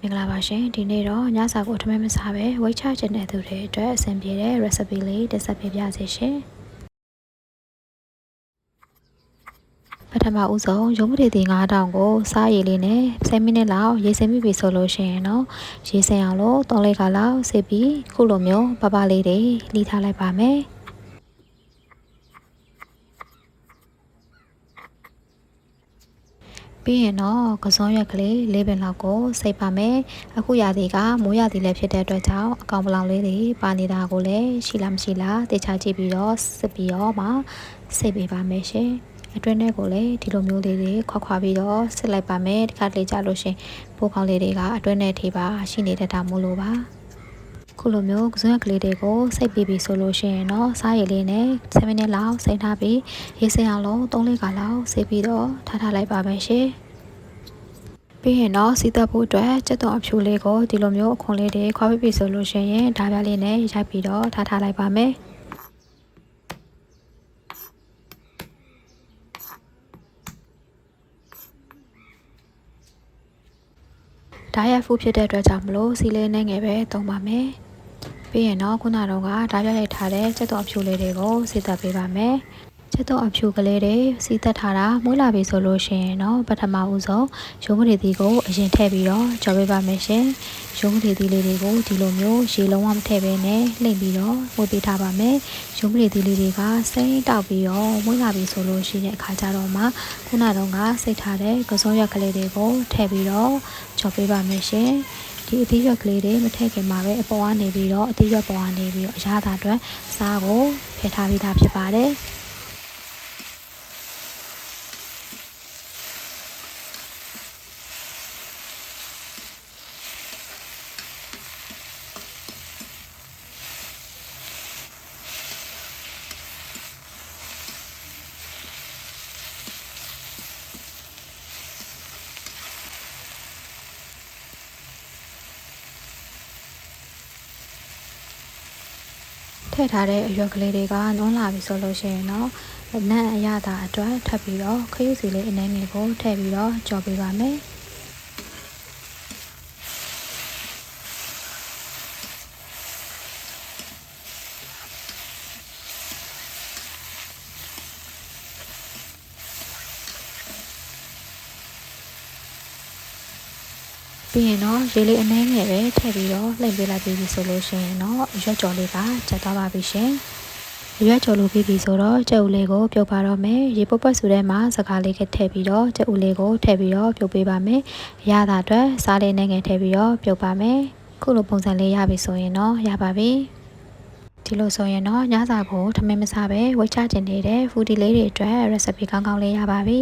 မင်္ဂလာပါရှင်ဒီနေ့တော့ညစာကိုထမင်းမစားပဲဝိတ်ချခြင်းတဲ့သူတွေအတွက်အဆင်ပြေတဲ့ recipe လေးတင်ဆက်ပေးပါစေရှင်ပထမဦးဆုံးရုံးမထေသီ9000ကိုစားရည်လေးနဲ့10မိနစ်လောက်ရေစင်ပြီးပြီဆိုလို့ရှိရင်တော့ရေစင်အောင်လို့3လိပ်ခါလောက်စစ်ပြီးခုလိုမျိုးပပလေးတွေလှီထားလိုက်ပါမယ်ပြီးရင်တော့ကစွန်ရွက်ကလေး၄ပင်လောက်ကိုစိတ်ပါမယ်အခုရာသီကမိုးရာသီလည်းဖြစ်တဲ့အတွက်ကြောင့်အကောင်ပလောင်လေးတွေပါနေတာကိုလည်းရှိလားမရှိလားတေချာကြည့်ပြီးတော့စစ်ပြီးတော့မှစိတ်ပေးပါမယ်ရှင်အတွင်းထဲကိုလည်းဒီလိုမျိုးလေးတွေခွာပြီးတော့စစ်လိုက်ပါမယ်ဒီခါလေးကြလို့ရှင်ပိုးကောင်းလေးတွေကအတွင်းထဲထိပါရှိနေတတ်တာမို့လို့ပါခုလိုမျိုးကစွန်ရက်ကလေးတွေကိုစိတ်ပြီးပြီဆိုလို့ရှိရင်တော့စားရည်လေးနဲ့7မိနစ်လောက်စိတ်ထားပြီးရေစင်အောင်လို့3-4ခါလောက်စိတ်ပြီးတော့ထားလိုက်ပါမယ်ရှင်ပြီးရင်တော့စီသက်ဖို့အတွက်ကြက်သွန်အဖြူလေးကိုဒီလိုမျိုးအခွန်လေးတွေခွာပြီးပြီဆိုလို့ရှိရင်ဓာပြလေးနဲ့ရိုက်ပြီးတော့ထားလိုက်ပါမယ်ဓာရက်ဖူးဖြစ်တဲ့အတွက်ကြောင့်မလို့စီလေးနဲ့ငယ်ပဲသုံးပါမယ်ပြီးရင်တော့ခုနကတော့ဓာပြရိုက်ထားတဲ့ကြက်သွန်အဖြူလေးတွေကိုစီသက်ပေးပါမယ်ကျတော့အဖြူကလေးတွေစီးသက်ထားတာမွေးလာပြီဆိုလို့ရှိရင်တော့ပထမဦးဆုံးရုံးမတွေသီးကိုအရင်ထည့်ပြီးတော့ကြော်ပေးပါမယ်ရှင်ရုံးမတွေသီးလေးတွေကိုဒီလိုမျိုးရေလုံးဝမထည့်ဘဲနဲ့လှိမ့်ပြီးတော့ဝှပေးထားပါမယ်ရုံးမတွေသီးလေးတွေကစိမ့်တောက်ပြီးတော့မွေးလာပြီဆိုလို့ရှိတဲ့အခါကျတော့မှခုနတုန်းကစိတ်ထားတဲ့ကစုံရွက်ကလေးတွေကိုထည့်ပြီးတော့ကြော်ပေးပါမယ်ရှင်ဒီအသီးရွက်ကလေးတွေမထည့်ခင်မှာပဲအပေါ်ကနေပြီးတော့အသီးရွက်ပေါ်ကနေပြီးတော့အရသာအတွက်စားကိုဖယ်ထားပြီးသားဖြစ်ပါတယ်ထည့်ထားတဲ့အရွက်ကလေးတွေကနွမ်းလာပြီဆိုလို့ရှိရင်တော့နံ့အရသာအတွက်ထပ်ပြီးတော့ခရုစီလေးအနှဲငယ်ကိုထည့်ပြီးတော့ကြော်ပေးပါမယ်ပြီးရင်တော့ရေလေးအနှဲငယ်ပဲထည့်ပြီးတော့လှိမ့်ပေးလိုက်ပြီဆိုလို့ရှိရင်တော့ရွက်ကြော်လေးကကျသွားပါပြီရှင်ရွက်ကြော်လို့ပြီးပြီဆိုတော့ကြက်ဥလေးကိုပြုတ်ပါတော့မယ်ရေပုတ်ပတ်စုထဲမှာစကားလေးကထည့်ပြီးတော့ကြက်ဥလေးကိုထည့်ပြီးတော့ပြုတ်ပေးပါမယ်ရတာအတွက်စားလေးနဲ့ငယ်ထည့်ပြီးတော့ပြုတ်ပါမယ်ခုလိုပုံစံလေးရပြီဆိုရင်တော့ရပါပြီဒီလိုဆိုရင်တော့ညစာကိုထမင်းမစားပဲဝိတ်ချခြင်းနေတဲ့ဖူဒီလေးတွေအတွက် recipe ကောင်းကောင်းလေးရပါပြီ